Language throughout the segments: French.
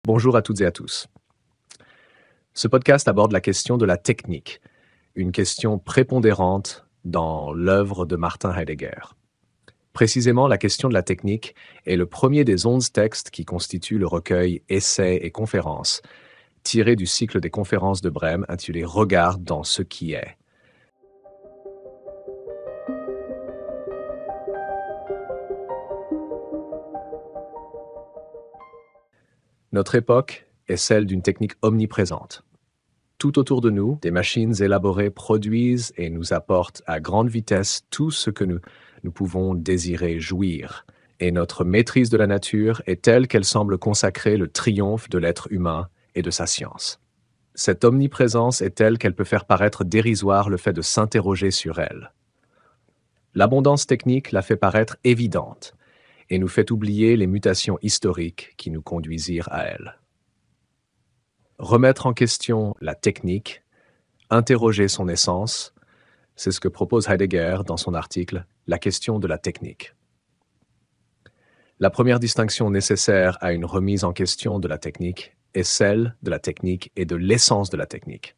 Bonjour à toutes et à tous. Ce podcast aborde la question de la technique, une question prépondérante dans l'œuvre de Martin Heidegger. Précisément, la question de la technique est le premier des 11 textes qui constituent le recueil Essais et conférences, tiré du cycle des conférences de Brême intitulé Regarde dans ce qui est. Notre époque est celle d'une technique omniprésente. Tout autour de nous, des machines élaborées produisent et nous apportent à grande vitesse tout ce que nous pouvons désirer jouir. Et notre maîtrise de la nature est telle qu'elle semble consacrer le triomphe de l'être humain et de sa science. Cette omniprésence est telle qu'elle peut faire paraître dérisoire le fait de s'interroger sur elle. L'abondance technique la fait paraître évidente et nous fait oublier les mutations historiques qui nous conduisirent à elle. Remettre en question la technique, interroger son essence, c'est ce que propose Heidegger dans son article « La question de la technique ». La première distinction nécessaire à une remise en question de la technique est celle de la technique et de l'essence de la technique.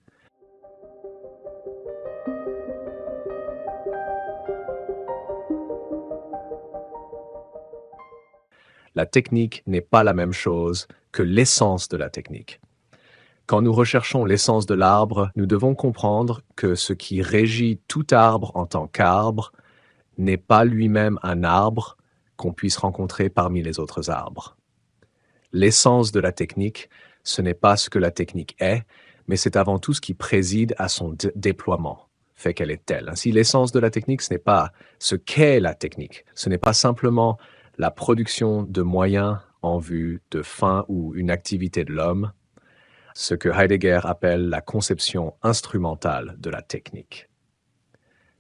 La technique n'est pas la même chose que l'essence de la technique. Quand nous recherchons l'essence de l'arbre, nous devons comprendre que ce qui régit tout arbre en tant qu'arbre n'est pas lui-même un arbre qu'on puisse rencontrer parmi les autres arbres. L'essence de la technique, ce n'est pas ce que la technique est, mais c'est avant tout ce qui préside à son déploiement, fait qu'elle est telle. Ainsi, l'essence de la technique, ce n'est pas ce qu'est la technique, ce n'est pas simplement la production de moyens en vue de fin ou une activité de l'homme, ce que Heidegger appelle la conception instrumentale de la technique.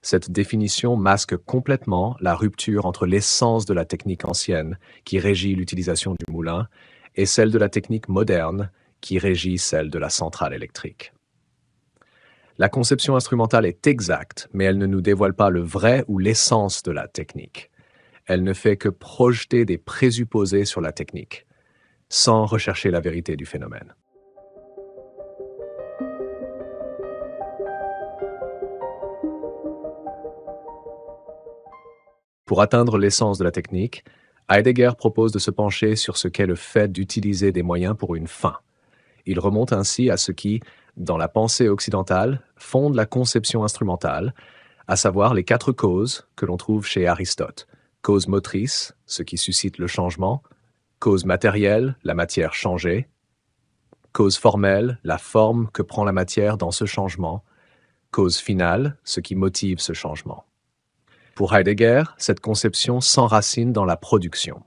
Cette définition masque complètement la rupture entre l'essence de la technique ancienne, qui régit l'utilisation du moulin, et celle de la technique moderne, qui régit celle de la centrale électrique. La conception instrumentale est exacte, mais elle ne nous dévoile pas le vrai ou l'essence de la technique. Elle ne fait que projeter des présupposés sur la technique, sans rechercher la vérité du phénomène. Pour atteindre l'essence de la technique, Heidegger propose de se pencher sur ce qu'est le fait d'utiliser des moyens pour une fin. Il remonte ainsi à ce qui, dans la pensée occidentale, fonde la conception instrumentale, à savoir les 4 causes que l'on trouve chez Aristote. Cause motrice, ce qui suscite le changement. Cause matérielle, la matière changée. Cause formelle, la forme que prend la matière dans ce changement. Cause finale, ce qui motive ce changement. Pour Heidegger, cette conception s'enracine dans la production.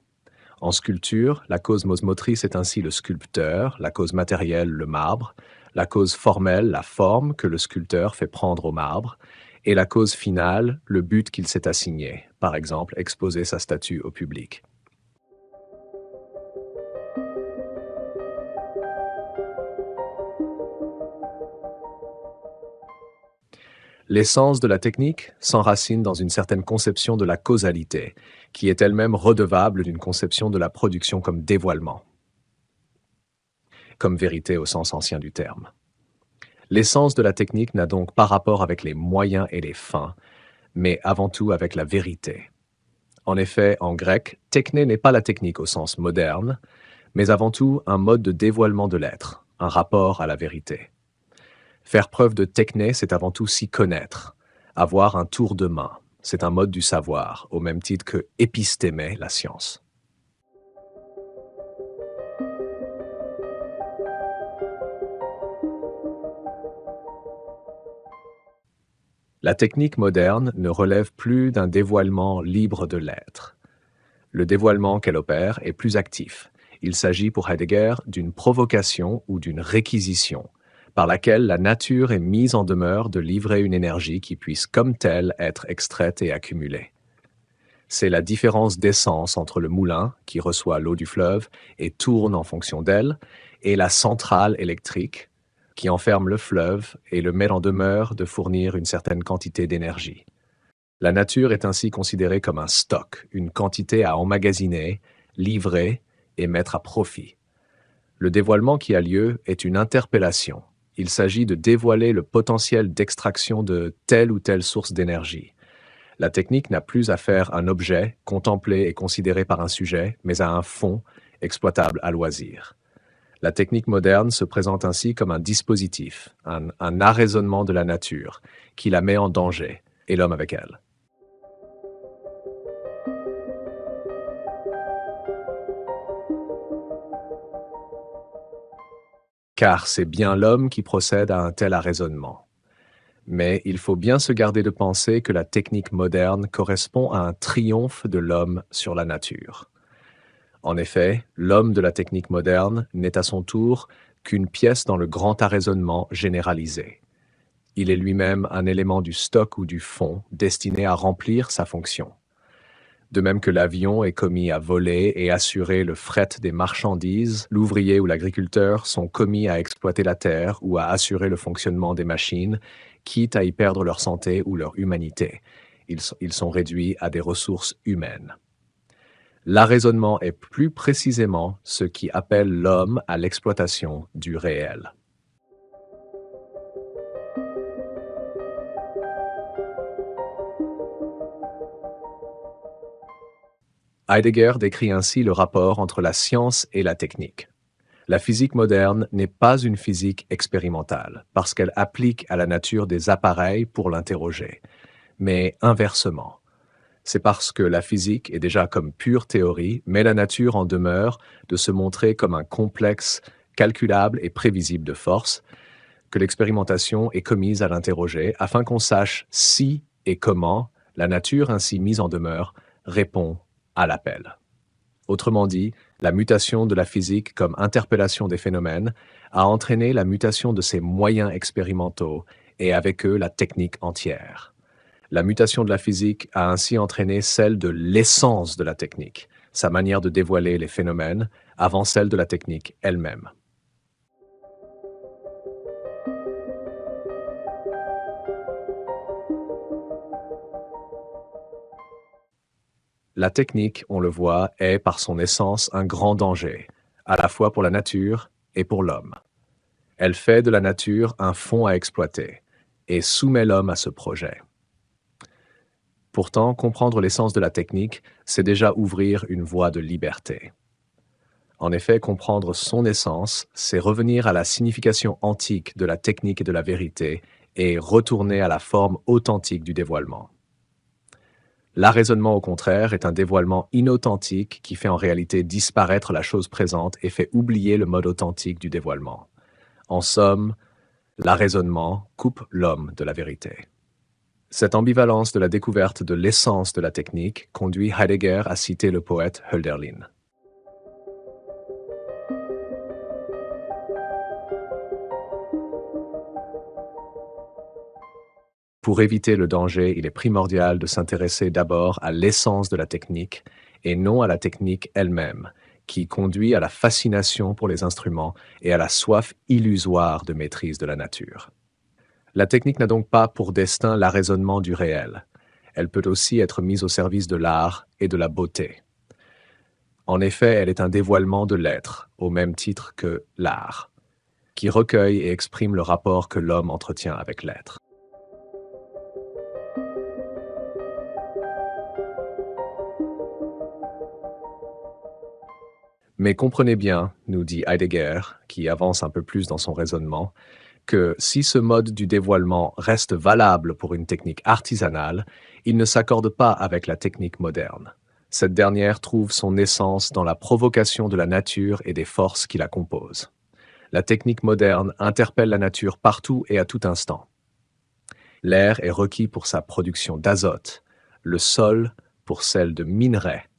En sculpture, la cause motrice est ainsi le sculpteur, la cause matérielle le marbre, la cause formelle la forme que le sculpteur fait prendre au marbre, et la cause finale le but qu'il s'est assigné, par exemple exposer sa statue au public. L'essence de la technique s'enracine dans une certaine conception de la causalité, qui est elle-même redevable d'une conception de la production comme dévoilement, comme vérité au sens ancien du terme. L'essence de la technique n'a donc pas rapport avec les moyens et les fins, mais avant tout avec la vérité. En effet, en grec, techné n'est pas la technique au sens moderne, mais avant tout un mode de dévoilement de l'être, un rapport à la vérité. Faire preuve de techné, c'est avant tout s'y connaître, avoir un tour de main. C'est un mode du savoir, au même titre que épistémé, la science. La technique moderne ne relève plus d'un dévoilement libre de l'être. Le dévoilement qu'elle opère est plus actif. Il s'agit pour Heidegger d'une provocation ou d'une réquisition, par laquelle la nature est mise en demeure de livrer une énergie qui puisse comme telle être extraite et accumulée. C'est la différence d'essence entre le moulin, qui reçoit l'eau du fleuve et tourne en fonction d'elle, et la centrale électrique, qui enferme le fleuve et le met en demeure de fournir une certaine quantité d'énergie. La nature est ainsi considérée comme un stock, une quantité à emmagasiner, livrer et mettre à profit. Le dévoilement qui a lieu est une interpellation. Il s'agit de dévoiler le potentiel d'extraction de telle ou telle source d'énergie. La technique n'a plus à faire un objet, contemplé et considéré par un sujet, mais à un fond, exploitable à loisir. La technique moderne se présente ainsi comme un dispositif, un arraisonnement de la nature, qui la met en danger, et l'homme avec elle. Car c'est bien l'homme qui procède à un tel arraisonnement. Mais il faut bien se garder de penser que la technique moderne correspond à un triomphe de l'homme sur la nature. En effet, l'homme de la technique moderne n'est à son tour qu'une pièce dans le grand arraisonnement généralisé. Il est lui-même un élément du stock ou du fond destiné à remplir sa fonction. De même que l'avion est commis à voler et assurer le fret des marchandises, l'ouvrier ou l'agriculteur sont commis à exploiter la terre ou à assurer le fonctionnement des machines, quitte à y perdre leur santé ou leur humanité. Ils sont réduits à des ressources humaines. L'arraisonnement est plus précisément ce qui appelle l'homme à l'exploitation du réel. Heidegger décrit ainsi le rapport entre la science et la technique. La physique moderne n'est pas une physique expérimentale, parce qu'elle applique à la nature des appareils pour l'interroger, mais inversement. C'est parce que la physique est déjà comme pure théorie, mais la nature en demeure de se montrer comme un complexe calculable et prévisible de force, que l'expérimentation est commise à l'interroger afin qu'on sache si et comment la nature ainsi mise en demeure répond à l'appel. Autrement dit, la mutation de la physique comme interpellation des phénomènes a entraîné la mutation de ses moyens expérimentaux et avec eux la technique entière. La mutation de la physique a ainsi entraîné celle de l'essence de la technique, sa manière de dévoiler les phénomènes, avant celle de la technique elle-même. La technique, on le voit, est par son essence un grand danger, à la fois pour la nature et pour l'homme. Elle fait de la nature un fonds à exploiter et soumet l'homme à ce projet. Pourtant, comprendre l'essence de la technique, c'est déjà ouvrir une voie de liberté. En effet, comprendre son essence, c'est revenir à la signification antique de la technique et de la vérité et retourner à la forme authentique du dévoilement. L'arraisonnement, au contraire, est un dévoilement inauthentique qui fait en réalité disparaître la chose présente et fait oublier le mode authentique du dévoilement. En somme, l'arraisonnement coupe l'homme de la vérité. Cette ambivalence de la découverte de l'essence de la technique conduit Heidegger à citer le poète Hölderlin. Pour éviter le danger, il est primordial de s'intéresser d'abord à l'essence de la technique et non à la technique elle-même, qui conduit à la fascination pour les instruments et à la soif illusoire de maîtrise de la nature. La technique n'a donc pas pour destin l'arraisonnement du réel. Elle peut aussi être mise au service de l'art et de la beauté. En effet, elle est un dévoilement de l'être, au même titre que l'art, qui recueille et exprime le rapport que l'homme entretient avec l'être. Mais comprenez bien, nous dit Heidegger, qui avance un peu plus dans son raisonnement, que si ce mode du dévoilement reste valable pour une technique artisanale, il ne s'accorde pas avec la technique moderne. Cette dernière trouve son essence dans la provocation de la nature et des forces qui la composent. La technique moderne interpelle la nature partout et à tout instant. L'air est requis pour sa production d'azote, le sol pour celle de minerais,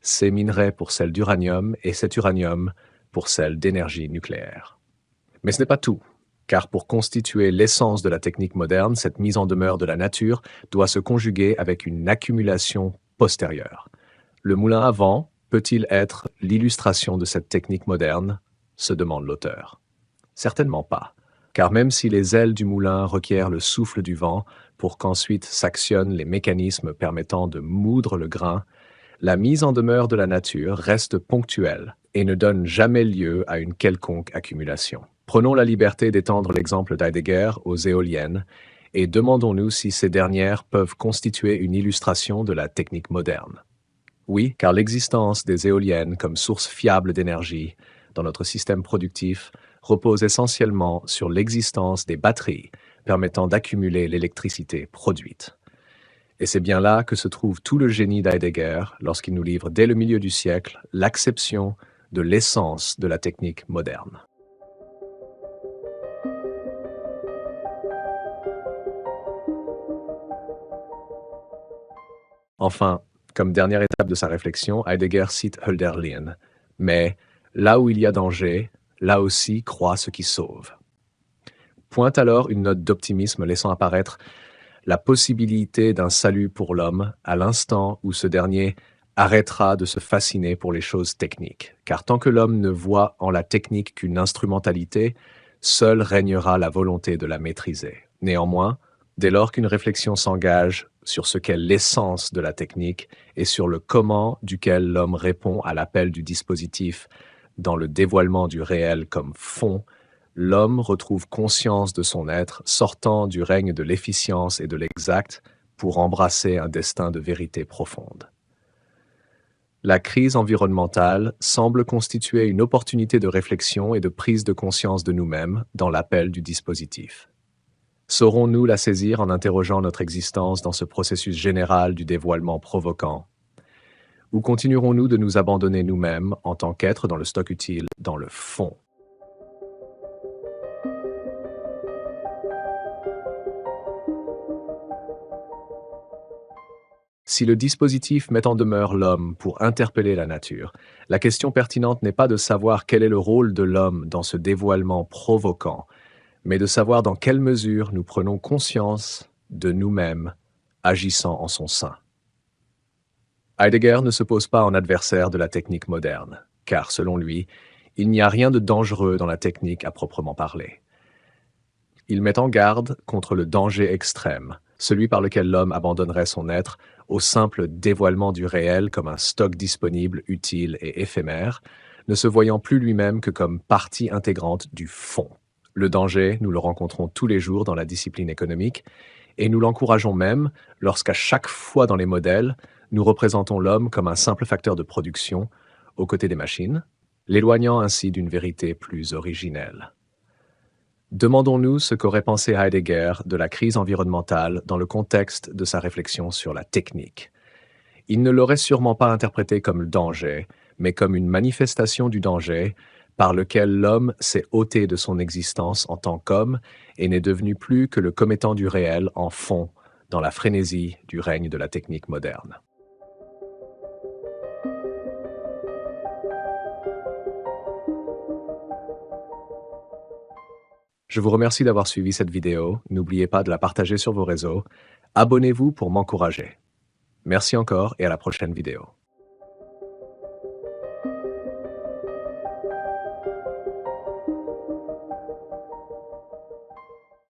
ces minerais pour celle d'uranium et cet uranium pour celle d'énergie nucléaire. Mais ce n'est pas tout, car pour constituer l'essence de la technique moderne, cette mise en demeure de la nature doit se conjuguer avec une accumulation postérieure. Le moulin à vent peut-il être l'illustration de cette technique moderne, se demande l'auteur. Certainement pas, car même si les ailes du moulin requièrent le souffle du vent pour qu'ensuite s'actionnent les mécanismes permettant de moudre le grain, la mise en demeure de la nature reste ponctuelle et ne donnent jamais lieu à une quelconque accumulation. Prenons la liberté d'étendre l'exemple d'Heidegger aux éoliennes et demandons-nous si ces dernières peuvent constituer une illustration de la technique moderne. Oui, car l'existence des éoliennes comme source fiable d'énergie dans notre système productif repose essentiellement sur l'existence des batteries permettant d'accumuler l'électricité produite. Et c'est bien là que se trouve tout le génie d'Heidegger lorsqu'il nous livre dès le milieu du siècle l'acception de l'essence de la technique moderne. Enfin, comme dernière étape de sa réflexion, Heidegger cite Hölderlin. Mais là où il y a danger, là aussi croit ce qui sauve. Pointe alors une note d'optimisme laissant apparaître la possibilité d'un salut pour l'homme à l'instant où ce dernier arrêtera de se fasciner pour les choses techniques. Car tant que l'homme ne voit en la technique qu'une instrumentalité, seule régnera la volonté de la maîtriser. Néanmoins, dès lors qu'une réflexion s'engage sur ce qu'est l'essence de la technique et sur le comment duquel l'homme répond à l'appel du dispositif dans le dévoilement du réel comme fond, l'homme retrouve conscience de son être, sortant du règne de l'efficience et de l'exact pour embrasser un destin de vérité profonde. La crise environnementale semble constituer une opportunité de réflexion et de prise de conscience de nous-mêmes dans l'appel du dispositif. Saurons-nous la saisir en interrogeant notre existence dans ce processus général du dévoilement provoquant? Ou continuerons-nous de nous abandonner nous-mêmes en tant qu'êtres dans le stock utile, dans le fond? Si le dispositif met en demeure l'homme pour interpeller la nature, la question pertinente n'est pas de savoir quel est le rôle de l'homme dans ce dévoilement provoquant, mais de savoir dans quelle mesure nous prenons conscience de nous-mêmes agissant en son sein. Heidegger ne se pose pas en adversaire de la technique moderne, car selon lui, il n'y a rien de dangereux dans la technique à proprement parler. Il met en garde contre le danger extrême, celui par lequel l'homme abandonnerait son être au simple dévoilement du réel comme un stock disponible, utile et éphémère, ne se voyant plus lui-même que comme partie intégrante du fond. Le danger, nous le rencontrons tous les jours dans la discipline économique, et nous l'encourageons même lorsqu'à chaque fois dans les modèles, nous représentons l'homme comme un simple facteur de production aux côtés des machines, l'éloignant ainsi d'une vérité plus originelle. Demandons-nous ce qu'aurait pensé Heidegger de la crise environnementale dans le contexte de sa réflexion sur la technique. Il ne l'aurait sûrement pas interprété comme le danger, mais comme une manifestation du danger par lequel l'homme s'est ôté de son existence en tant qu'homme et n'est devenu plus que le commettant du réel en fond dans la frénésie du règne de la technique moderne. Je vous remercie d'avoir suivi cette vidéo. N'oubliez pas de la partager sur vos réseaux. Abonnez-vous pour m'encourager. Merci encore et à la prochaine vidéo.